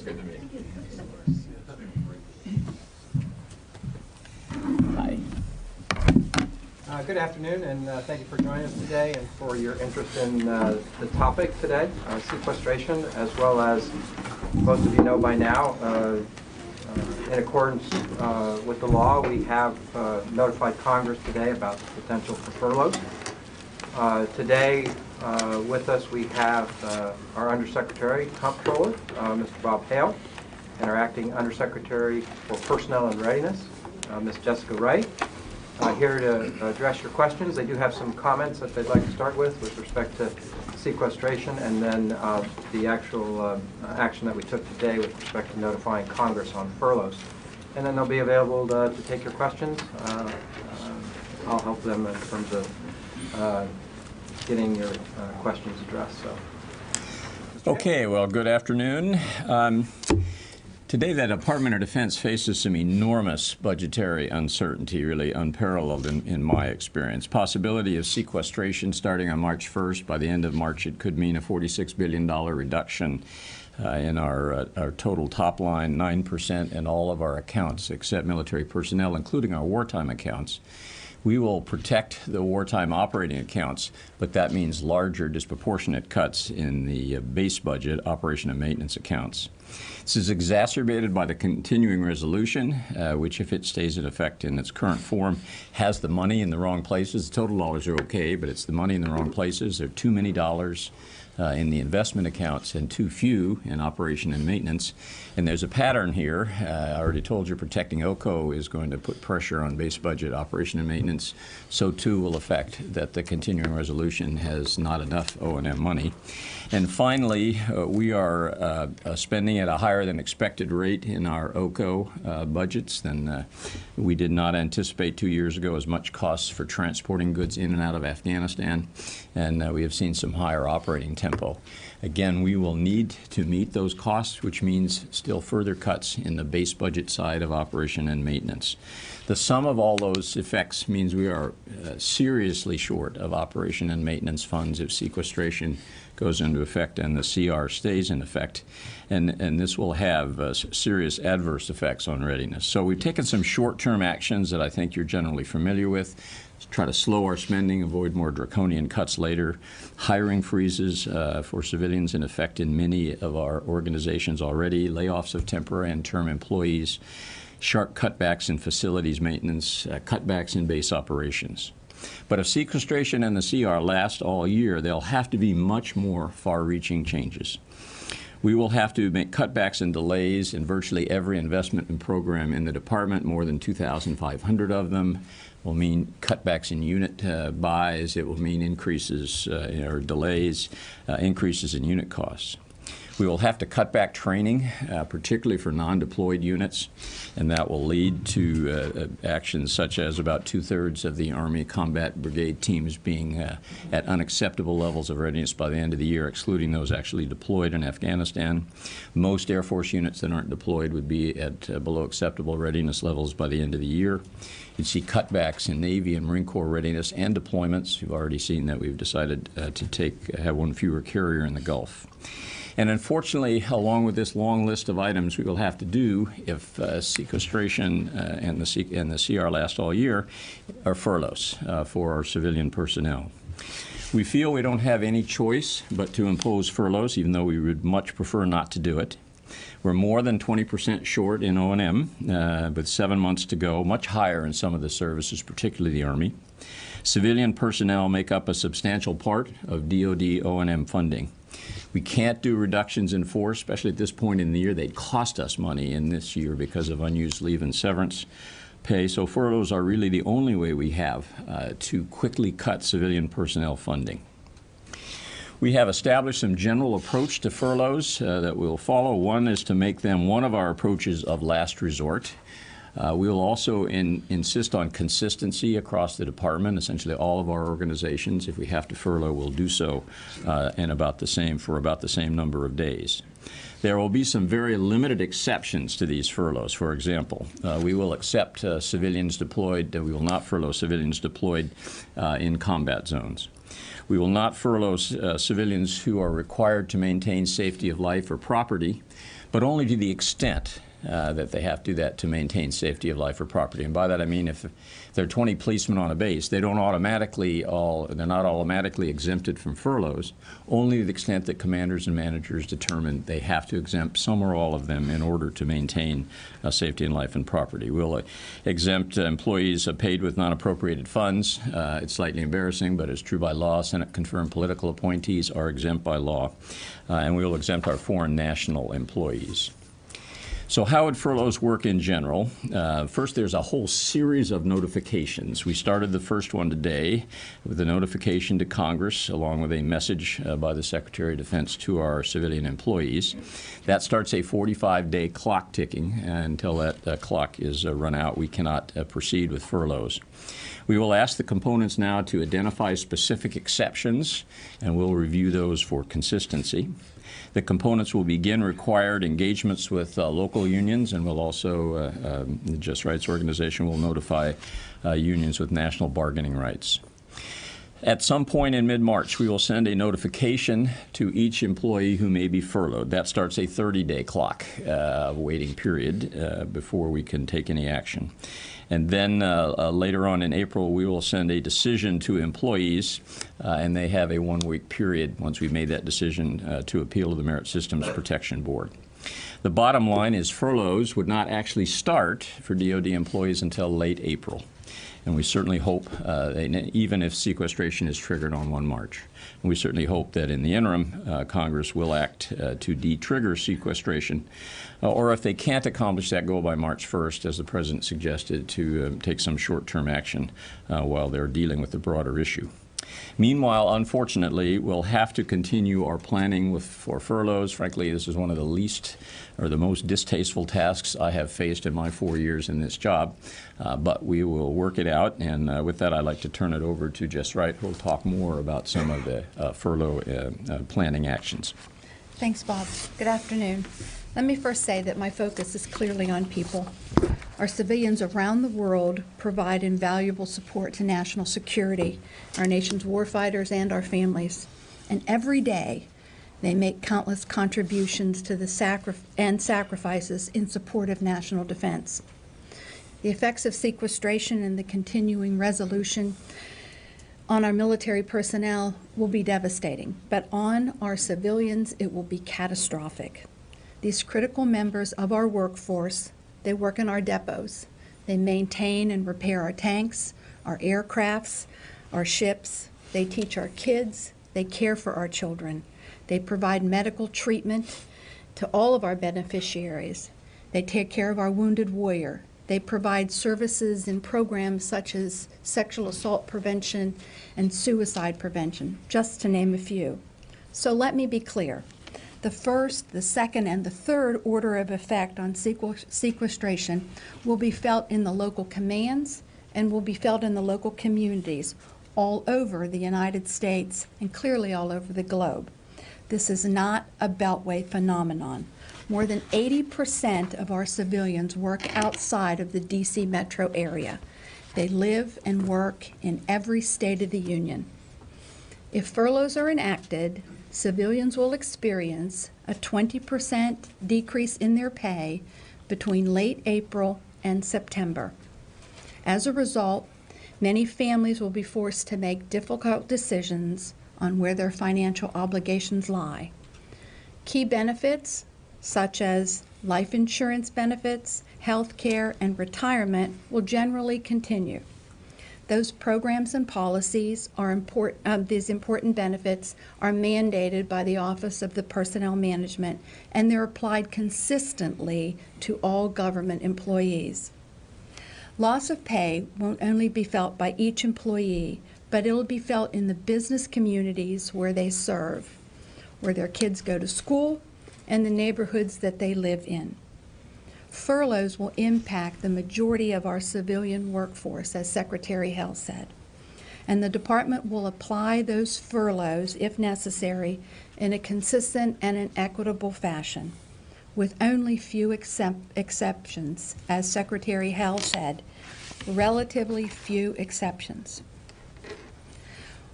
Sounds good to me. Hi. Good afternoon, and thank you for joining us today and for your interest in the topic today, sequestration, as well as most of you know by now, in accordance with the law, we have notified Congress today about the potential for furloughs. Today with us we have our Undersecretary, Comptroller, Mr. Bob Hale, and our Acting Undersecretary for Personnel and Readiness, Ms. Jessica Wright. Here to address your questions. They do have some comments that they'd like to start with respect to sequestration, and then the actual action that we took today with respect to notifying Congress on furloughs. And then they'll be available to take your questions. I'll help them in terms of getting your questions addressed. So. Okay, well, good afternoon. Today, the Department of Defense faces some enormous budgetary uncertainty, really unparalleled in my experience. Possibility of sequestration starting on March 1st. By the end of March, it could mean a $46 billion reduction in our total top line, 9% in all of our accounts except military personnel, including our wartime accounts. We will protect the wartime operating accounts, but that means larger disproportionate cuts in the base budget operation and maintenance accounts. This is exacerbated by the continuing resolution, which, if it stays in effect in its current form, has the money in the wrong places. The total dollars are okay, but it's the money in the wrong places. There are too many dollars in the investment accounts and too few in operation and maintenance. And there's a pattern here. I already told you protecting OCO is going to put pressure on base budget operation and maintenance. So too will affect that the continuing resolution has not enough O&M money. And finally, we are spending at a higher than expected rate in our OCO budgets than we did not anticipate 2 years ago, as much costs for transporting goods in and out of Afghanistan. And we have seen some higher operating tempo. Again, we will need to meet those costs, which means still further cuts in the base budget side of operation and maintenance. The sum of all those effects means we are seriously short of operation and maintenance funds if sequestration goes into effect and the CR stays in effect. And this will have serious adverse effects on readiness. So we've taken some short-term actions that I think you're generally familiar with. Try to slow our spending, avoid more draconian cuts later. Hiring freezes for civilians in effect in many of our organizations already. Layoffs of temporary and term employees. Sharp cutbacks in facilities maintenance. Cutbacks in base operations. But if sequestration and the CR last all year, there'll have to be much more far-reaching changes. We will have to make cutbacks and delays in virtually every investment and program in the department, more than 2,500 of them. Will mean cutbacks in unit buys. It will mean increases or delays, increases in unit costs. We will have to cut back training, particularly for non-deployed units, and that will lead to actions such as about 2/3 of the Army Combat Brigade teams being at unacceptable levels of readiness by the end of the year, excluding those actually deployed in Afghanistan. Most Air Force units that aren't deployed would be at below acceptable readiness levels by the end of the year. You'd see cutbacks in Navy and Marine Corps readiness and deployments. You've already seen that we've decided to have one fewer carrier in the Gulf. And unfortunately, along with this long list of items we will have to do if sequestration and the CR last all year, are furloughs for our civilian personnel. We feel we don't have any choice but to impose furloughs, even though we would much prefer not to do it. We're more than 20% short in O&M, with 7 months to go, much higher in some of the services, particularly the Army. Civilian personnel make up a substantial part of DoD O&M funding. We can't do reductions in force, especially at this point in the year. They'd cost us money in this year because of unused leave and severance pay. So furloughs are really the only way we have to quickly cut civilian personnel funding. We have established some general approach to furloughs that we'll follow. One is to make them one of our approaches of last resort. We will also insist on consistency across the department, essentially all of our organizations. If we have to furlough, we'll do so for about the same number of days. There will be some very limited exceptions to these furloughs. For example, we will accept civilians deployed. We will not furlough civilians deployed in combat zones. We will not furlough civilians who are required to maintain safety of life or property, but only to the extent that they have to do that to maintain safety of life or property. And by that I mean if there are 20 policemen on a base, they're not automatically exempted from furloughs, only to the extent that commanders and managers determine they have to exempt some or all of them in order to maintain safety in life and property. We'll exempt employees paid with non-appropriated funds. It's slightly embarrassing, but it's true by law. Senate-confirmed political appointees are exempt by law. And we will exempt our foreign national employees. So how would furloughs work in general? First, there's a whole series of notifications. We started the first one today with a notification to Congress along with a message by the Secretary of Defense to our civilian employees. That starts a 45-day clock ticking, and until that clock is run out, we cannot proceed with furloughs. We will ask the components now to identify specific exceptions, and we'll review those for consistency. The components will begin required engagements with local unions, and will also, the Just Rights organization will notify unions with national bargaining rights. At some point in mid-March, we will send a notification to each employee who may be furloughed. That starts a 30-day clock waiting period before we can take any action. And then later on in April, we will send a decision to employees, and they have a one-week period once we've made that decision to appeal to the Merit Systems Protection Board. The bottom line is furloughs would not actually start for DoD employees until late April. And we certainly hope, even if sequestration is triggered on 1 March, and we certainly hope that in the interim, Congress will act to de-trigger sequestration, or if they can't accomplish that goal by March 1st, as the President suggested, to take some short-term action while they're dealing with the broader issue. Meanwhile, unfortunately, we'll have to continue our planning for furloughs. Frankly, this is one of the least or the most distasteful tasks I have faced in my 4 years in this job, but we will work it out. And with that, I'd like to turn it over to Jess Wright, who will talk more about some of the furlough planning actions. Thanks, Bob. Good afternoon. Let me first say that my focus is clearly on people. Our civilians around the world provide invaluable support to national security, our nation's warfighters and our families. And every day, they make countless contributions to the sacrifices in support of national defense. The effects of sequestration and the continuing resolution on our military personnel will be devastating, but on our civilians, it will be catastrophic. These critical members of our workforce, they work in our depots. They maintain and repair our tanks, our aircrafts, our ships. They teach our kids. They care for our children. They provide medical treatment to all of our beneficiaries. They take care of our wounded warrior. They provide services in programs such as sexual assault prevention and suicide prevention, just to name a few. So let me be clear. The first, the second, and the third order of effect on sequestration will be felt in the local commands and will be felt in the local communities all over the United States and clearly all over the globe. This is not a Beltway phenomenon. More than 80% of our civilians work outside of the D.C. metro area. They live and work in every state of the Union. If furloughs are enacted, civilians will experience a 20% decrease in their pay between late April and September. As a result, many families will be forced to make difficult decisions on where their financial obligations lie. Key benefits, such as life insurance benefits, health care, and retirement, will generally continue. Those programs and policies are these important benefits are mandated by the Office of the Personnel Management, and they're applied consistently to all government employees. Loss of pay won't only be felt by each employee, but it'll be felt in the business communities where they serve, where their kids go to school, and the neighborhoods that they live in. Furloughs will impact the majority of our civilian workforce, as Secretary Hale said, and the department will apply those furloughs, if necessary, in a consistent and an equitable fashion, with only few exceptions, as Secretary Hale said, relatively few exceptions.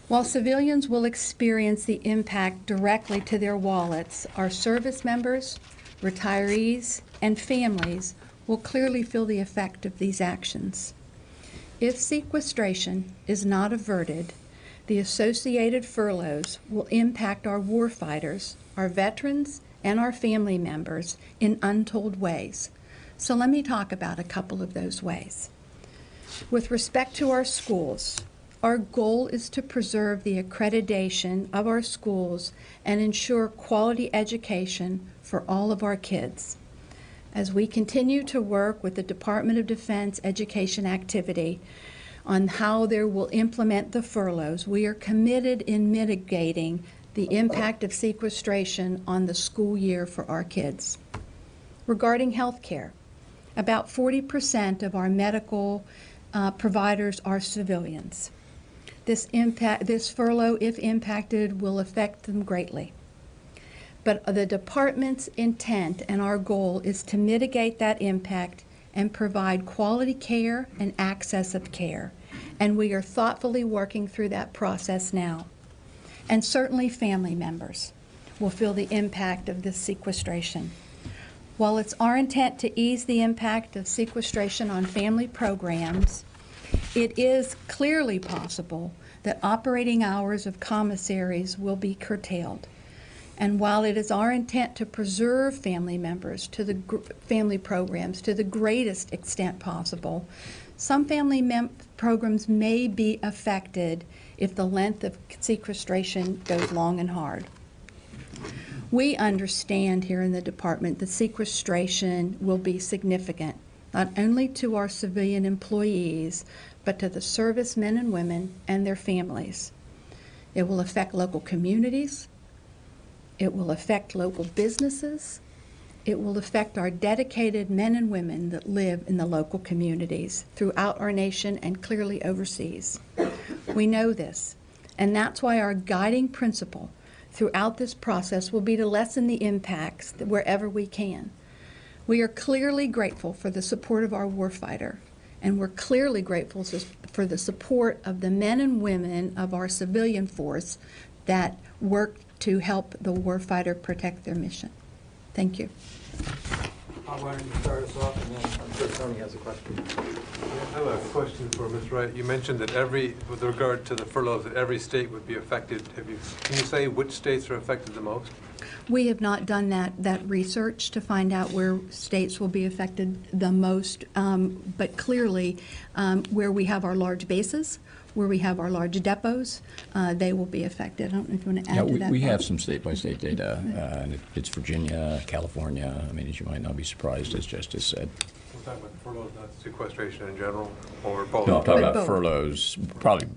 While civilians will experience the impact directly to their wallets, our service members, retirees, and families will clearly feel the effect of these actions. If sequestration is not averted, the associated furloughs will impact our warfighters, our veterans, and our family members in untold ways. So let me talk about a couple of those ways. With respect to our schools, our goal is to preserve the accreditation of our schools and ensure quality education for all of our kids. As we continue to work with the Department of Defense education activity on how they will implement the furloughs, we are committed in mitigating the impact of sequestration on the school year for our kids. Regarding health care, about 40% of our medical providers are civilians. This furlough, if impacted, will affect them greatly. But the department's intent and our goal is to mitigate that impact and provide quality care and access of care. And we are thoughtfully working through that process now. And certainly family members will feel the impact of this sequestration. While it's our intent to ease the impact of sequestration on family programs, it is clearly possible that operating hours of commissaries will be curtailed. And while it is our intent to preserve family members to the family programs to the greatest extent possible, some family programs may be affected if the length of sequestration goes long and hard. We understand here in the department that sequestration will be significant, not only to our civilian employees, but to the servicemen and women and their families. It will affect local communities. It will affect local businesses. It will affect our dedicated men and women that live in the local communities throughout our nation and clearly overseas. We know this, and that's why our guiding principle throughout this process will be to lessen the impacts wherever we can. We are clearly grateful for the support of our warfighter, and we're clearly grateful for the support of the men and women of our civilian force that work to help the warfighter protect their mission. Thank you. Why don't you start us off, and then I'm sure Tony has a question. I have a question for Ms. Wright. You mentioned that with regard to the furloughs, that every state would be affected. Can you say which states are affected the most? We have not done that research to find out where states will be affected the most, but clearly where we have our large bases, where we have our large depots, they will be affected. I don't know if you want to add to that. We have some state-by-state data, and it's Virginia, California. I mean, as you might not be surprised, as Justice said. We're talking about furloughs, not sequestration in general, or both? No, I'm talking about both. furloughs,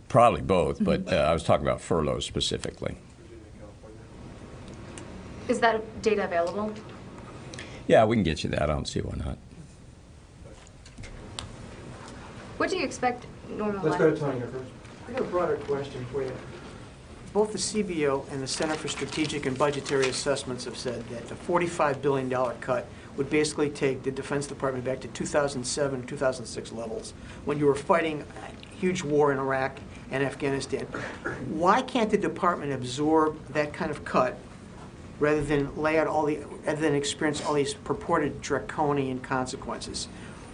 probably both, but I was talking about furloughs specifically. Is that data available? Yeah, we can get you that. I don't see why not. What do you expect normal Let's life? go to Tony here first. I got a broader question for you. Both the CBO and the Center for Strategic and Budgetary Assessments have said that the $45 billion cut would basically take the Defense Department back to 2007, 2006 levels, when you were fighting a huge war in Iraq and Afghanistan. Why can't the department absorb that kind of cut rather than experience all these purported draconian consequences?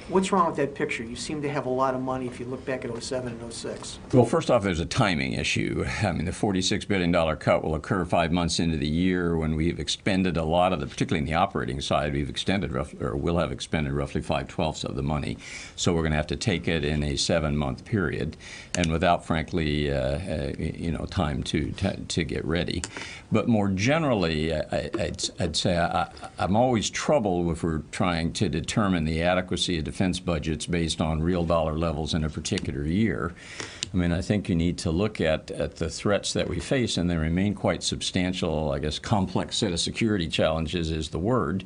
What's wrong with that picture? You seem to have a lot of money if you look back at 07 and 06. Well, first off, there's a timing issue. I mean, the $46 billion cut will occur 5 months into the year when we've expended a lot of particularly in the operating side, we've extended will have expended roughly 5/12 of the money. So we're going to have to take it in a 7-month period, and without, frankly, time to get ready. But more generally, I'd say I'm always troubled if we're trying to determine the adequacy of defense budgets based on real dollar levels in a particular year. I mean, I think you need to look at the threats that we face, and they remain quite substantial. I guess complex set of security challenges is the word,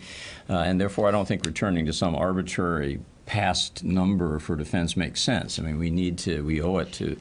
and therefore I don't think returning to some arbitrary past number for defense makes sense. I mean, we owe it to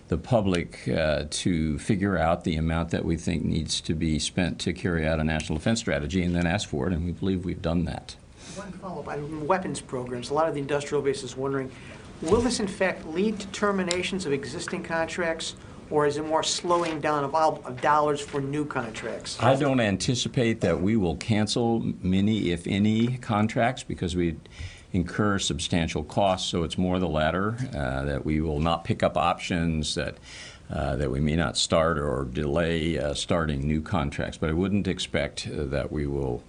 the public to figure out the amount that we think needs to be spent to carry out a national defense strategy and then ask for it, and we believe we've done that. One follow-up on weapons programs. A lot of the industrial base is wondering, will this in fact lead to terminations of existing contracts, or is it more slowing down of dollars for new contracts? I don't anticipate that we will cancel many, if any, contracts because we incur substantial costs, so it's more the latter, that we will not pick up options, that we may not start or delay starting new contracts. But I wouldn't expect that we will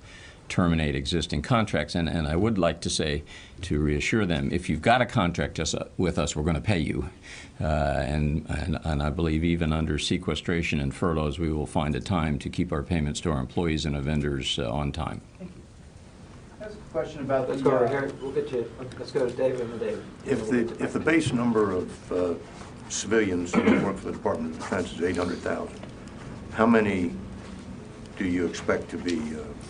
terminate existing contracts. And I would like to say, to reassure them, if you've got a contract with us, we're going to pay you. And I believe even under sequestration and furloughs, we will find a time to keep our payments to our employees and our vendors on time. That's a question about Let's go over here. We'll get you. Let's go to David and David. If the base number of civilians who work for the Department of Defense is 800,000, how many do you expect to be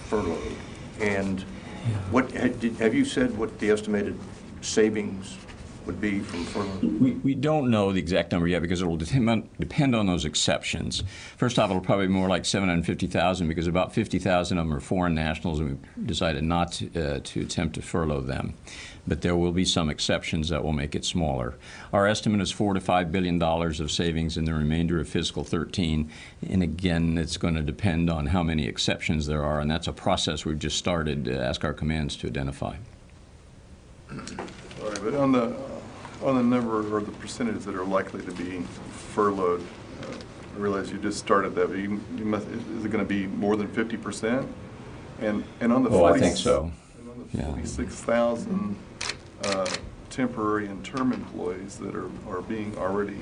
furloughed? And what have you said what the estimated savings would be from furlough? We don't know the exact number yet because it will depend on those exceptions. First off, it'll probably be more like 750,000 because about 50,000 of them are foreign nationals, and we decided not to attempt to furlough them. But there will be some exceptions that will make it smaller. Our estimate is $4 to $5 billion of savings in the remainder of fiscal 13. And again, it's going to depend on how many exceptions there are, and that's a process we've just started to ask our commands to identify. All right, but on the number or the percentage that are likely to be furloughed, I realize you just started that, but you must, is it going to be more than 50%? And on the I think so. And on the 46,000 temporary and term employees that are being already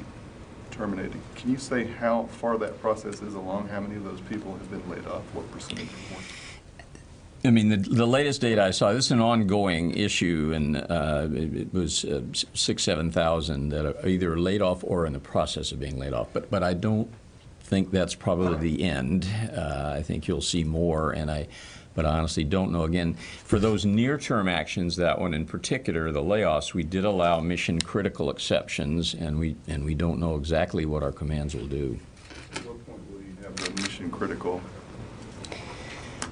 terminated, can you say how far that process is along? How many of those people have been laid off? What percentage point? I mean, the latest data I saw, this is an ongoing issue, and it was 7,000 that are either laid off or in the process of being laid off. But I don't think that's probably the end. I think you'll see more, but I honestly don't know. Again, for those near-term actions, that one in particular, the layoffs, we did allow mission-critical exceptions, and we don't know exactly what our commands will do. At what point will you have the mission-critical?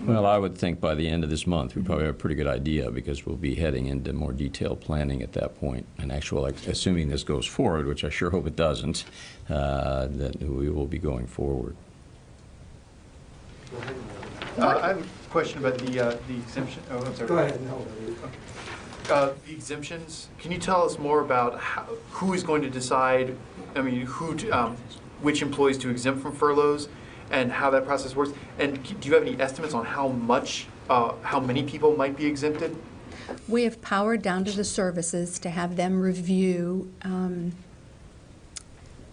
Well, I would think by the end of this month, we probably have a pretty good idea because we'll be heading into more detailed planning at that point. And actually, assuming this goes forward, which I sure hope it doesn't, that we will be going forward. I have a question about the exemption. Oh, I'm sorry. Go ahead. No. The exemptions. Can you tell us more about who is going to decide? I mean, which employees to exempt from furloughs, and how that process works? And do you have any estimates on how many people might be exempted? We have powered down to the services to have them review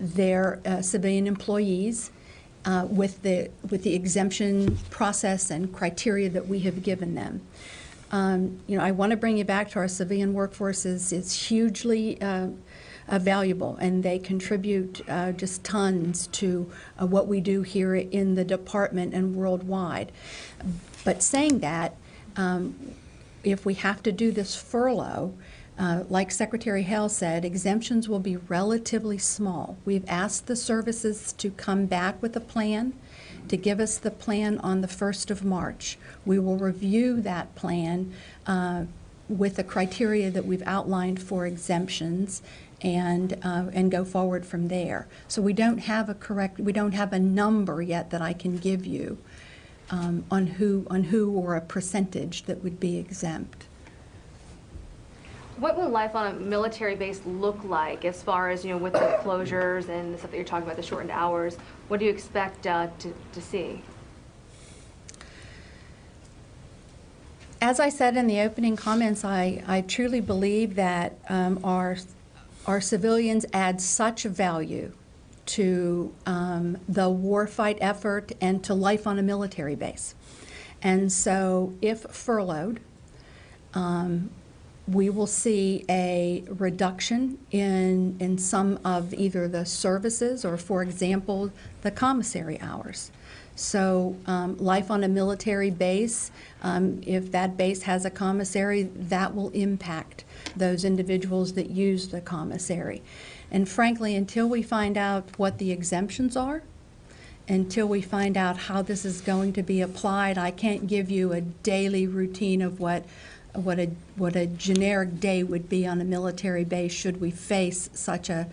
their civilian employees with the exemption process and criteria that we have given them. I want to bring you back to our civilian workforce. It's hugely valuable, and they contribute just tons to what we do here in the department and worldwide. But saying that, if we have to do this furlough, like Secretary Hale said, exemptions will be relatively small. We've asked the services to come back with a plan, to give us the plan on the 1st of March. We will review that plan with the criteria that we've outlined for exemptions, and go forward from there. So we don't have a number yet that I can give you on who or a percentage that would be exempt. What will life on a military base look like as far as, with the closures and the stuff that you're talking about, the shortened hours? What do you expect to see? As I said in the opening comments, I truly believe that our civilians add such value to the warfight effort and to life on a military base. And so if furloughed, we will see a reduction in some of either the services or, for example, the commissary hours. So life on a military base, if that base has a commissary, that will impact those individuals that use the commissary. And frankly, until we find out what the exemptions are, until we find out how this is going to be applied, I can't give you a daily routine of what a generic day would be on a military base should we face such a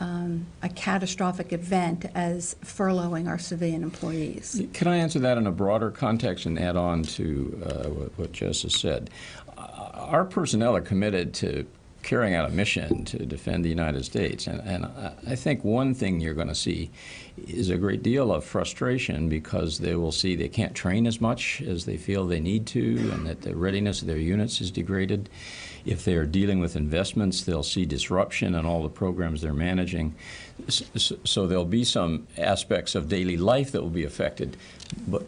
a catastrophic event as furloughing our civilian employees. Can I answer that in a broader context and add on to what Jess has said? Our personnel are committed to carrying out a mission to defend the United States. And I think one thing you're going to see is a great deal of frustration because they will see they can't train as much as they feel they need to and that the readiness of their units is degraded. If they're dealing with investments, they'll see disruption in all the programs they're managing. So there'll be some aspects of daily life that will be affected.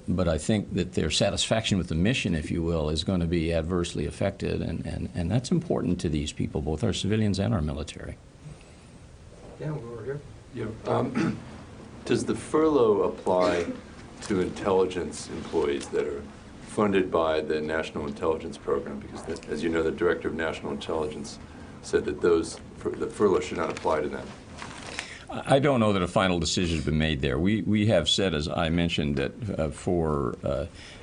But I think that their satisfaction with the mission, if you will, is going to be adversely affected. And that's important to these people, both our civilians and our military. Yeah, we're here. Yeah. Does the furlough apply to intelligence employees that are funded by the National Intelligence Program? Because, as you know, the Director of National Intelligence said that the furlough should not apply to them. I don't know that a final decision has been made there. We have said, as I mentioned, that for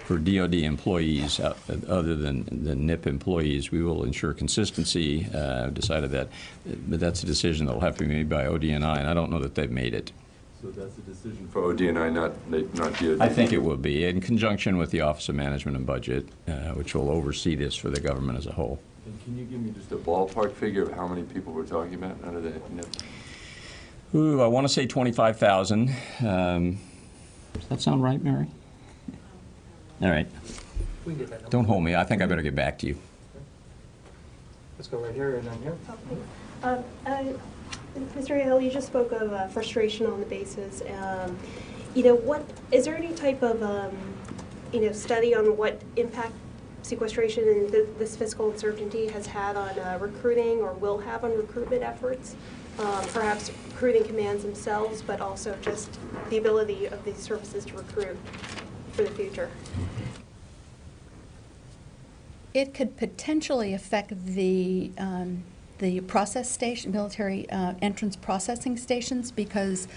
DoD employees, other than the NIP employees, we will ensure consistency. Decided that, but that's a decision that will have to be made by ODNI, and I don't know that they've made it. So that's a decision for ODNI, not DoD? I think it will be, in conjunction with the Office of Management and Budget, which will oversee this for the government as a whole. And can you give me just a ballpark figure of how many people we're talking about under the NIP? Ooh, I want to say 25,000. Does that sound right, Mary? All right. We can get that number. Don't hold me. I think I better get back to you. Let's go right here and then here. Mr. Hale, you just spoke of frustration on the bases. You know, what is there any type of study on what impact sequestration and this fiscal uncertainty has had on recruiting or will have on recruitment efforts? Perhaps recruiting commands themselves, but also just the ability of these services to recruit for the future. It could potentially affect the process station, military entrance processing stations, because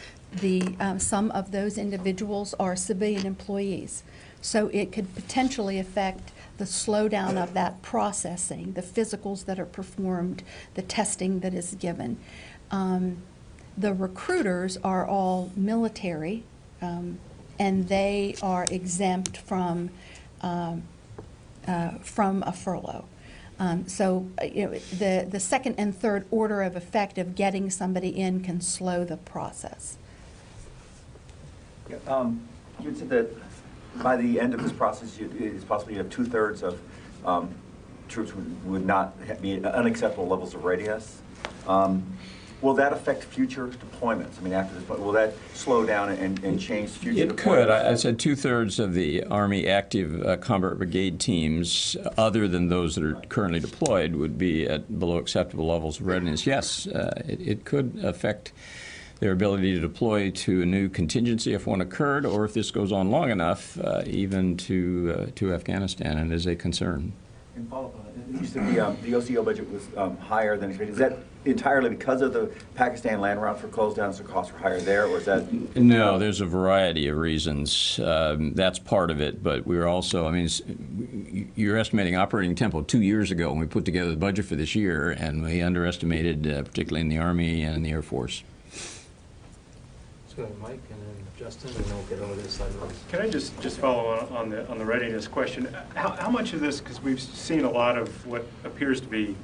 some of those individuals are civilian employees. So it could potentially affect the slowdown of that processing, the physicals that are performed, the testing that is given. The recruiters are all military, and they are exempt from a furlough. So the second and third order of effect of getting somebody in can slow the process. Yeah, you said that by the end of this process, it's possible you have 2/3 of troops would not be at unacceptable levels of readiness. Will that affect future deployments? I mean, after this, will that slow down and change future deployments? It could. I said 2/3 of the Army active combat brigade teams, other than those that are currently deployed, would be at below acceptable levels of readiness. Yes, it could affect their ability to deploy to a new contingency if one occurred, or if this goes on long enough, even to Afghanistan, and is a concern. And follow up on that. You said the OCO budget was higher than expected. Is that entirely because of the Pakistan land route for closed down, so costs were higher there, or is that? No, there's a variety of reasons. That's part of it, but we're also, I mean, you're estimating operating tempo 2 years ago when we put together the budget for this year, and we underestimated, particularly in the Army and in the Air Force. Let's go to Mike and then Justin, and then we'll get over to this side of the room. Can I just follow on the readiness question? How much of this, because we've seen a lot of what appears to be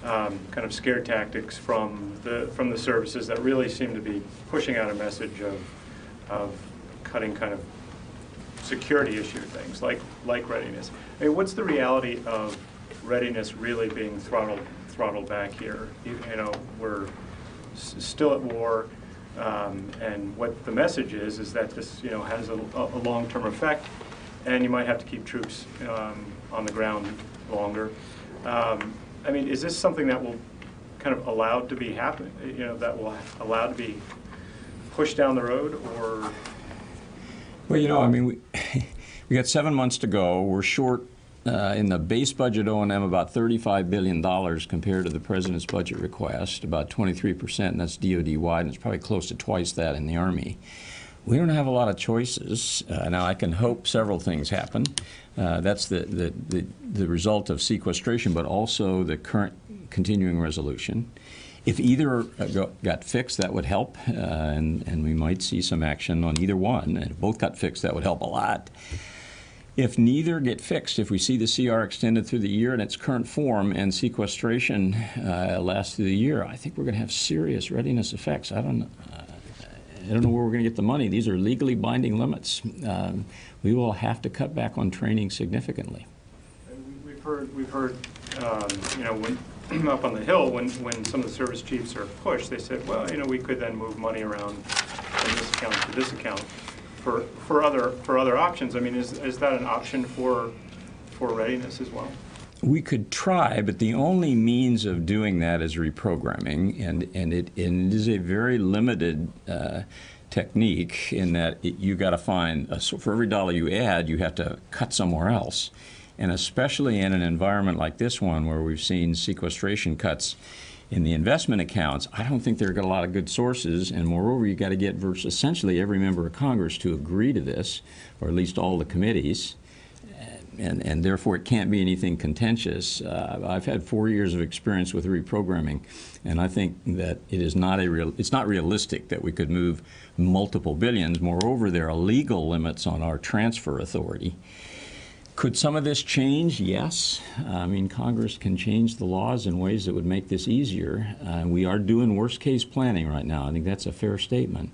kind of scare tactics from the services that really seem to be pushing out a message of cutting kind of security issue things like readiness. I mean, what's the reality of readiness really being throttled back here? You know, we're still at war. And what the message is that this, has a long-term effect, and you might have to keep troops on the ground longer. I mean, is this something that will kind of allowed to be happen? That will allow to be pushed down the road, or? Well, I mean, we got 7 months to go. We're short. In the base budget O&M, about $35 billion compared to the President's budget request, about 23%, and that's DoD-wide, and it's probably close to twice that in the Army. We don't have a lot of choices. Now, I can hope several things happen. That's the result of sequestration, but also the current continuing resolution. If either got fixed, that would help, and we might see some action on either one. And if both got fixed, that would help a lot. If neither get fixed, if we see the CR extended through the year in its current form and sequestration lasts through the year, I think we're going to have serious readiness effects. I don't know where we're going to get the money. These are legally binding limits. We will have to cut back on training significantly. We've heard, you know, when up on the Hill, when some of the service chiefs are pushed, they said, well, you know, we could then move money around from this account to this account for other options. I mean, is that an option for readiness as well? We could try, but the only means of doing that is reprogramming, and it is a very limited technique in that you got to find, so for every dollar you add, you have to cut somewhere else. And especially in an environment like this one where we've seen sequestration cuts in the investment accounts, I don't think there are a lot of good sources, and moreover, you got to get essentially every member of Congress to agree to this, or at least all the committees, and therefore it can't be anything contentious. I've had 4 years of experience with reprogramming, and I think that it's not realistic that we could move multiple billions. Moreover, there are legal limits on our transfer authority. Could some of this change? Yes. I mean, Congress can change the laws in ways that would make this easier. We are doing worst-case planning right now. I think that's a fair statement.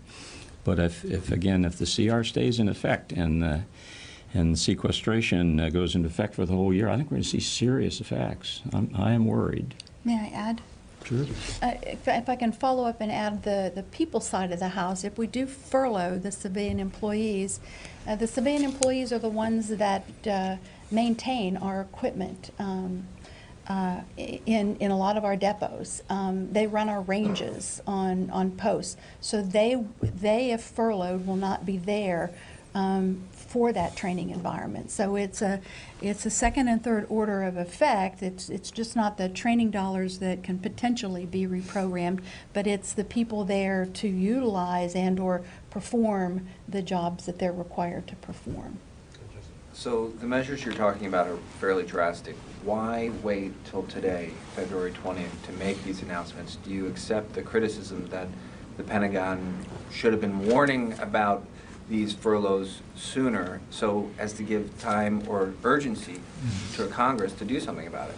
But if the CR stays in effect and sequestration goes into effect for the whole year, I think we're going to see serious effects. I am worried. May I add? Sure. If I can follow up and add the people side of the house, if we do furlough the civilian employees are the ones that maintain our equipment in a lot of our depots. They run our ranges on posts. So they, if furloughed, will not be there for that training environment. So it's a second and third order of effect. It's just not the training dollars that can potentially be reprogrammed, but it's the people there to utilize and or perform the jobs that they're required to perform. So the measures you're talking about are fairly drastic. Why wait till today, February 20th, to make these announcements? Do you accept the criticism that the Pentagon should have been warning about these furloughs sooner, so as to give time or urgency to Congress to do something about it?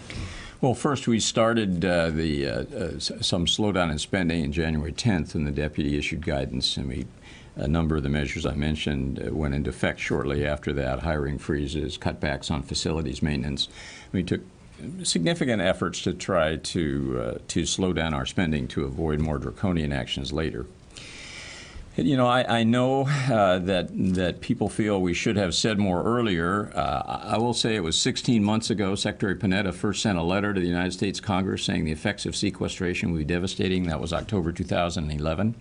Well, first we started some slowdown in spending on January 10th, and the deputy issued guidance, and a number of the measures I mentioned went into effect shortly after that: hiring freezes, cutbacks on facilities maintenance. We took significant efforts to try to slow down our spending to avoid more draconian actions later. You know, I know that people feel we should have said more earlier. I will say it was 16 months ago Secretary Panetta first sent a letter to the United States Congress saying the effects of sequestration would be devastating. That was October 2011.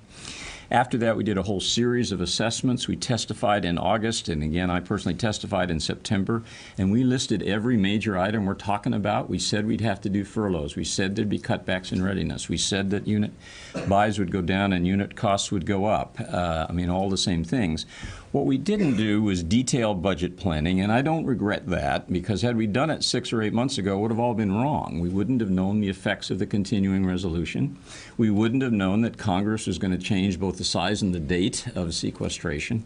After that, we did a whole series of assessments. We testified in August, and again, I personally testified in September, and we listed every major item we're talking about. We said we'd have to do furloughs. We said there'd be cutbacks in readiness. We said that unit buys would go down and unit costs would go up. I mean, all the same things. What we didn't do was detailed budget planning, and I don't regret that, because had we done it 6 or 8 months ago, it would have all been wrong. We wouldn't have known the effects of the continuing resolution. We wouldn't have known that Congress was going to change both the size and the date of sequestration.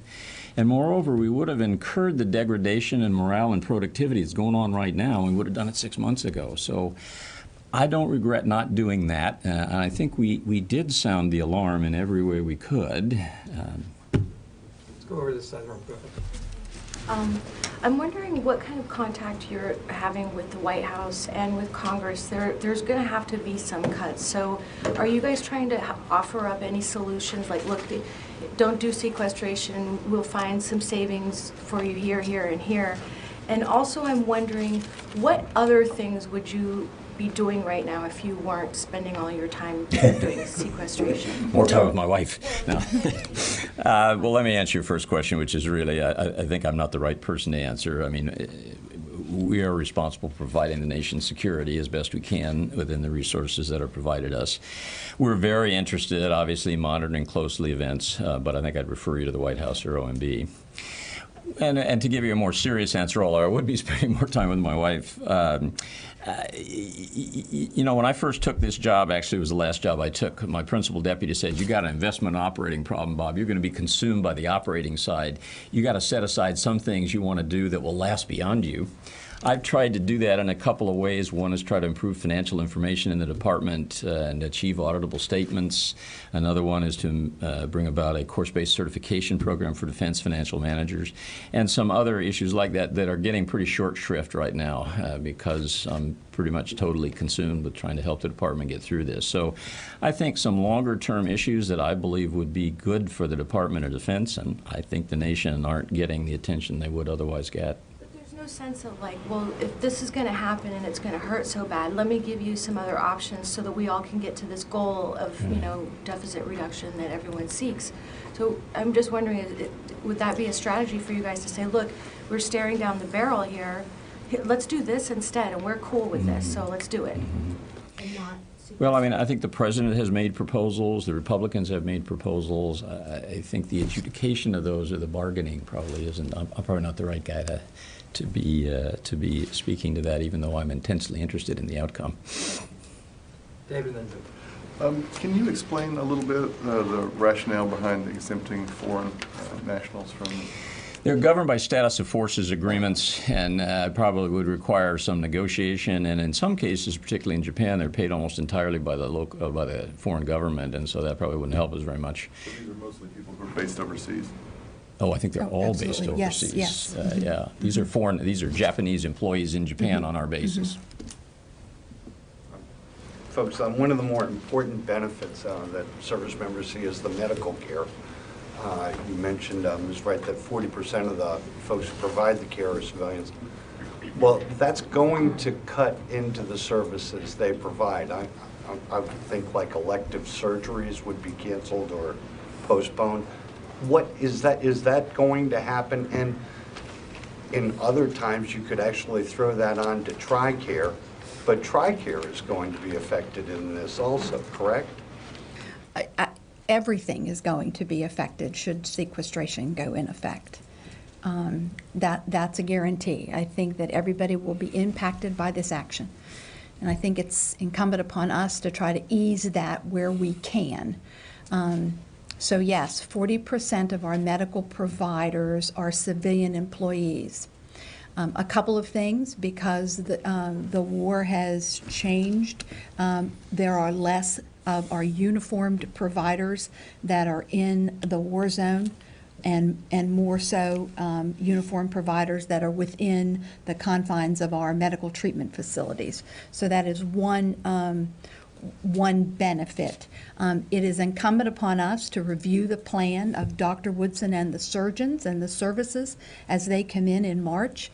And moreover, we would have incurred the degradation in morale and productivity that's going on right now, and we would have done it 6 months ago. So I don't regret not doing that. And I think we did sound the alarm in every way we could. Go over to this side room. Go ahead. I'm wondering what kind of contact you're having with the White House and with Congress. There's going to have to be some cuts. So are you guys trying to offer up any solutions like, look, don't do sequestration, we'll find some savings for you here, here, and here? And also I'm wondering, what other things would you be doing right now if you weren't spending all your time doing sequestration? More time with my wife. No. Well, let me answer your first question, which is really, I think I'm not the right person to answer. I mean, we are responsible for providing the nation's security as best we can within the resources that are provided us. We're very interested, obviously, in monitoring closely events, but I think I'd refer you to the White House or OMB. And to give you a more serious answer, although I would be spending more time with my wife, you know, when I first took this job, actually it was the last job I took, my principal deputy said, you got an investment operating problem, Bob. You're going to be consumed by the operating side. You got to set aside some things you want to do that will last beyond you. I've tried to do that in a couple of ways. One is try to improve financial information in the department and achieve auditable statements. Another one is to bring about a course-based certification program for defense financial managers, and some other issues like that that are getting pretty short shrift right now because I'm pretty much totally consumed with trying to help the department get through this. So I think some longer-term issues that I believe would be good for the Department of Defense, and I think the nation, aren't getting the attention they would otherwise get. Sense of like, well, if this is going to happen and it's going to hurt so bad, let me give you some other options so that we all can get to this goal of, you know, deficit reduction that everyone seeks. So I'm just wondering, would that be a strategy for you guys to say, look, we're staring down the barrel here, let's do this instead, and we're cool with this, so let's do it. Well, I mean, I think the President has made proposals, the Republicans have made proposals. I think the adjudication of those or the bargaining probably isn't, I'm probably not the right guy to be speaking to that, even though I'm intensely interested in the outcome. David, then. Can you explain a little bit the rationale behind exempting foreign nationals from? They're governed by status of forces agreements, and probably would require some negotiation. And in some cases, particularly in Japan, they're paid almost entirely by the local, by the foreign government, and so that probably wouldn't help us very much. So these are mostly people who are based overseas. Oh, I think they're all absolutely. based overseas. Yes, Yeah, these are foreign. These are Japanese employees in Japan on our basis. Folks, one of the more important benefits that service members see is the medical care. You mentioned, Ms. Wright, that 40% of the folks who provide the care are civilians. Well, that's going to cut into the services they provide. I would think like elective surgeries would be canceled or postponed. What is that going to happen? And in other times, you could actually throw that on to TRICARE, but TRICARE is going to be affected in this also, correct? Everything is going to be affected should sequestration go in effect. That's a guarantee. I think that everybody will be impacted by this action. And I think it's incumbent upon us to try to ease that where we can. So yes, 40% of our medical providers are civilian employees. A couple of things, because the war has changed. There are less of our uniformed providers that are in the war zone, and more so uniformed providers that are within the confines of our medical treatment facilities. So that is one benefit. It is incumbent upon us to review the plan of Dr. Woodson and the surgeons and the services as they come in March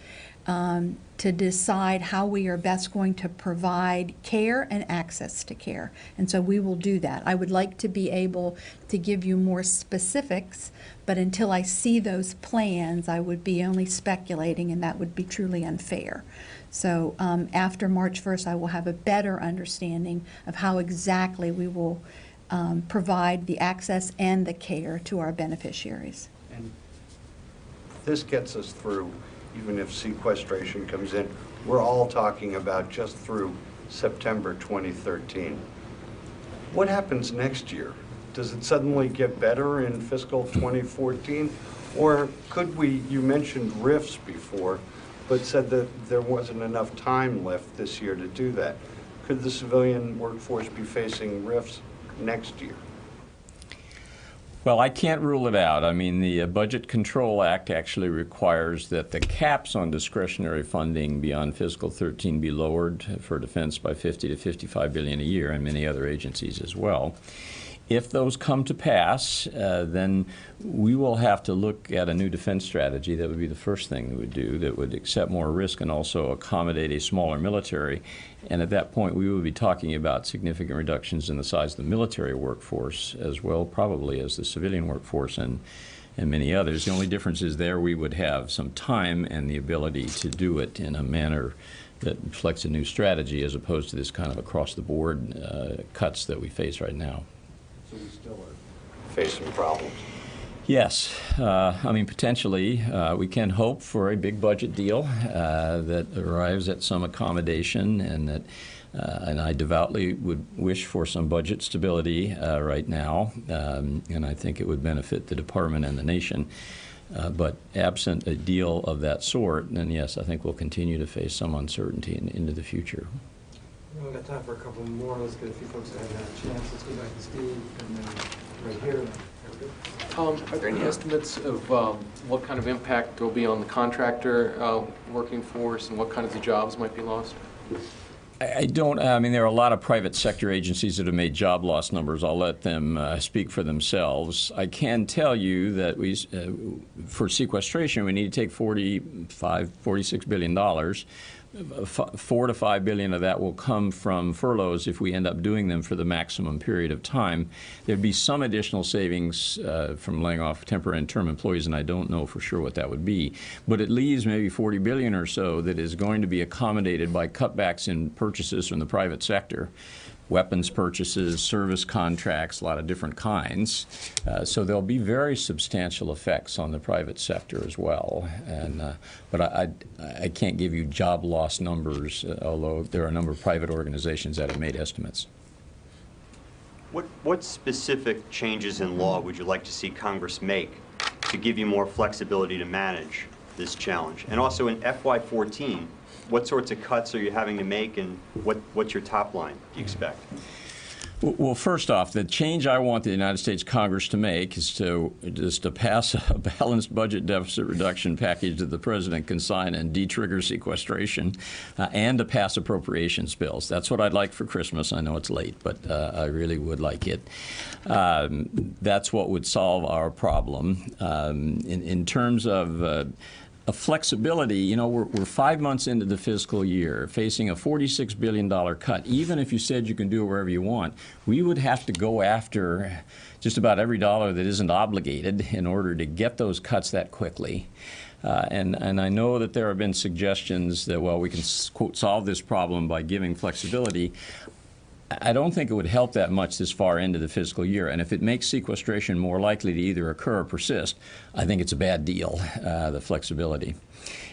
to decide how we are best going to provide care and access to care. And so we will do that. I would like to be able to give you more specifics, but until I see those plans, I would be only speculating, and that would be truly unfair. So after March 1st, I will have a better understanding of how exactly we will provide the access and the care to our beneficiaries. And this gets us through, even if sequestration comes in, we're all talking about just through September 2013. What happens next year? Does it suddenly get better in fiscal 2014? Or could we, you mentioned RIFs before, but said that there wasn't enough time left this year to do that. Could the civilian workforce be facing RIFs next year? Well, I can't rule it out. I mean, the Budget Control Act actually requires that the caps on discretionary funding beyond fiscal 13 be lowered for defense by $50 to $55 billion a year, and many other agencies as well. If those come to pass, then we will have to look at a new defense strategy. That would be the first thing that we would do, that would accept more risk and also accommodate a smaller military. And at that point, we would be talking about significant reductions in the size of the military workforce as well, probably as the civilian workforce and many others. The only difference is there we would have some time and the ability to do it in a manner that reflects a new strategy as opposed to this kind of across-the-board cuts that we face right now. So we still are facing problems. Yes, I mean, potentially, we can hope for a big budget deal that arrives at some accommodation, and I devoutly would wish for some budget stability right now, and I think it would benefit the department and the nation. But absent a deal of that sort, then yes, I think we'll continue to face some uncertainty into the future. We've got time for a couple more. Let's get a few folks that haven't had a chance. Let's go back to Steve, and then right here. Are there any estimates of what kind of impact there will be on the contractor working force and what kinds of jobs might be lost? I don't, I mean, there are a lot of private sector agencies that have made job loss numbers. I'll let them speak for themselves. I can tell you that for sequestration, we need to take $46 billion. $4 to $5 billion of that will come from furloughs if we end up doing them for the maximum period of time. There'd be some additional savings from laying off temporary and term employees, and I don't know for sure what that would be. But it leaves maybe $40 billion or so that is going to be accommodated by cutbacks in purchases from the private sector. Weapons purchases, service contracts, a lot of different kinds. So there'll be very substantial effects on the private sector as well. But I can't give you job loss numbers, although there are a number of private organizations that have made estimates. What specific changes in law would you like to see Congress make to give you more flexibility to manage this challenge? And also in FY14, what sorts of cuts are you having to make, and what's your top line do you expect? Well, first off, the change I want the United States Congress to make is to pass a balanced budget deficit reduction package that the President can sign and de-trigger sequestration, and to pass appropriations bills. That's what I'd like for Christmas. I know it's late, but I really would like it. That's what would solve our problem. In terms of a flexibility, you know, we're 5 months into the fiscal year, facing a $46 billion cut. Even if you said you can do it wherever you want, we would have to go after just about every dollar that isn't obligated in order to get those cuts that quickly. And I know that there have been suggestions that, well, we can, quote, solve this problem by giving flexibility. I don't think it would help that much this far into the fiscal year. And if it makes sequestration more likely to either occur or persist, I think it's a bad deal, the flexibility.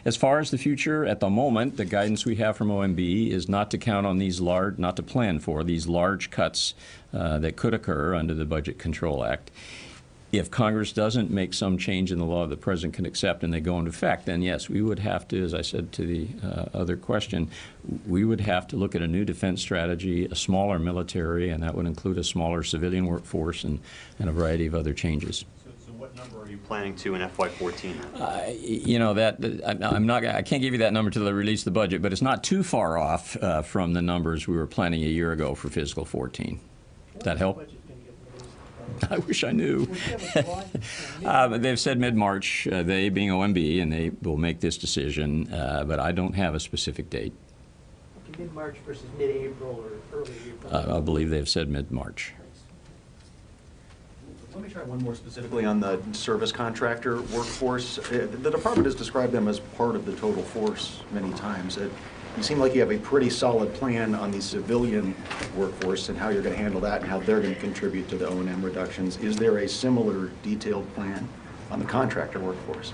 As far as the future, at the moment, the guidance we have from OMB is not to count on these not to plan for these large cuts that could occur under the Budget Control Act. If Congress doesn't make some change in the law the President can accept and they go into effect, then yes, we would have to, as I said to the other question, we would have to look at a new defense strategy, a smaller military, and that would include a smaller civilian workforce and a variety of other changes. So what number are you planning to in FY14? You know, I can't give you that number until they release the budget, but it's not too far off from the numbers we were planning a year ago for fiscal 14. Does that help? I wish I knew. They've said mid-March, they being OMB, and they will make this decision, but I don't have a specific date. Mid-March versus mid-April or early April? I believe they've said mid-March. Let me try one more specifically on the service contractor workforce. The department has described them as part of the total force many times. You seem like you have a pretty solid plan on the civilian workforce and how you're going to handle that and how they're going to contribute to the O&M reductions. Is there a similar detailed plan on the contractor workforce?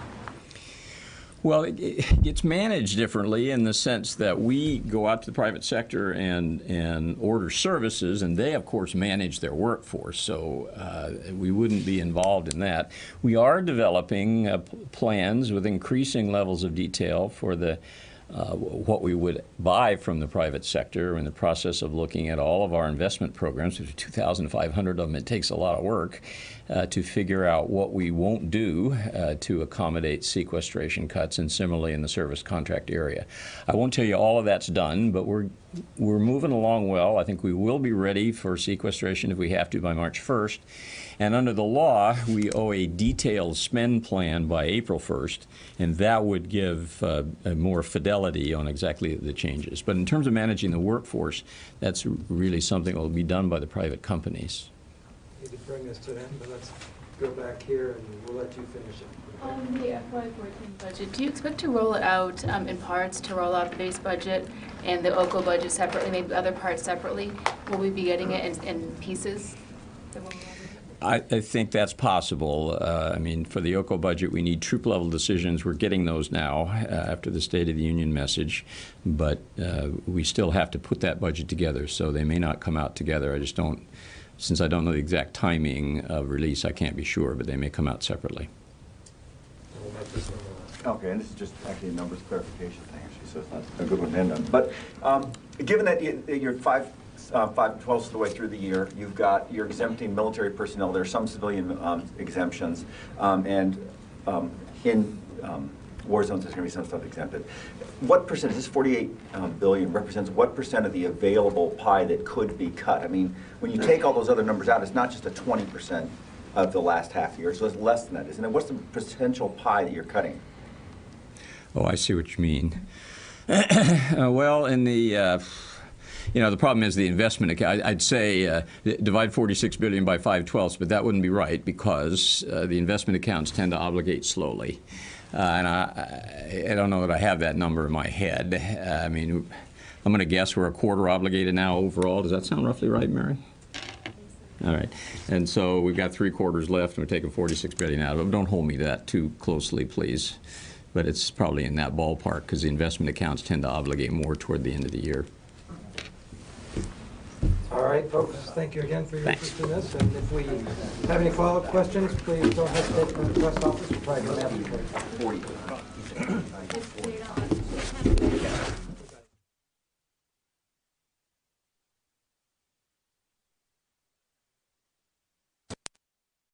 Well, it's managed differently in the sense that we go out to the private sector and order services, and they, of course, manage their workforce. So we wouldn't be involved in that. We are developing plans with increasing levels of detail for what we would buy from the private sector. We're in the process of looking at all of our investment programs. There's 2,500 of them. It takes a lot of work to figure out what we won't do to accommodate sequestration cuts, and similarly in the service contract area. I won't tell you all of that's done, but we're moving along well. I think we will be ready for sequestration if we have to by March 1st. And under the law, we owe a detailed spend plan by April 1st, and that would give more fidelity on exactly the changes. But in terms of managing the workforce, that's really something that will be done by the private companies. You could bring this to an end, but let's go back here and we'll let you finish it. On the FY14 budget, do you expect to roll it out in parts, to roll out the base budget and the OCO budget separately, maybe other parts separately? Will we be getting it in pieces? I think that's possible. I mean, for the OCO budget, we need troop-level decisions. We're getting those now after the State of the Union message, but we still have to put that budget together, so they may not come out together. I just don't, since I don't know the exact timing of release, I can't be sure, but they may come out separately. Okay, and this is just actually a numbers clarification thing, actually, so it's not a good one to end on. But given that you're 5/12 of the way through the year, you're exempting military personnel. There are some civilian exemptions, and in war zones, there's going to be some stuff exempted. What percent, this 48 billion represents what percent of the available pie that could be cut? I mean, when you take all those other numbers out, it's not just a 20% of the last half year, so it's less than that, isn't it? What's the potential pie that you're cutting? Oh, I see what you mean. Well, in the the problem is the investment account. I'd say divide 46 billion by 5/12, but that wouldn't be right because the investment accounts tend to obligate slowly. And I don't know that I have that number in my head. I mean, I'm going to guess we're a quarter obligated now overall. Does that sound roughly right, Mary? All right. And so we've got 3/4 left, and we're taking 46 billion out of it. Don't hold me to that too closely, please. But it's probably in that ballpark because the investment accounts tend to obligate more toward the end of the year. All right, folks, thank you again for your interest in this. And if we have any follow-up questions, please don't hesitate to come to the press office. We'll try to get an answer for you.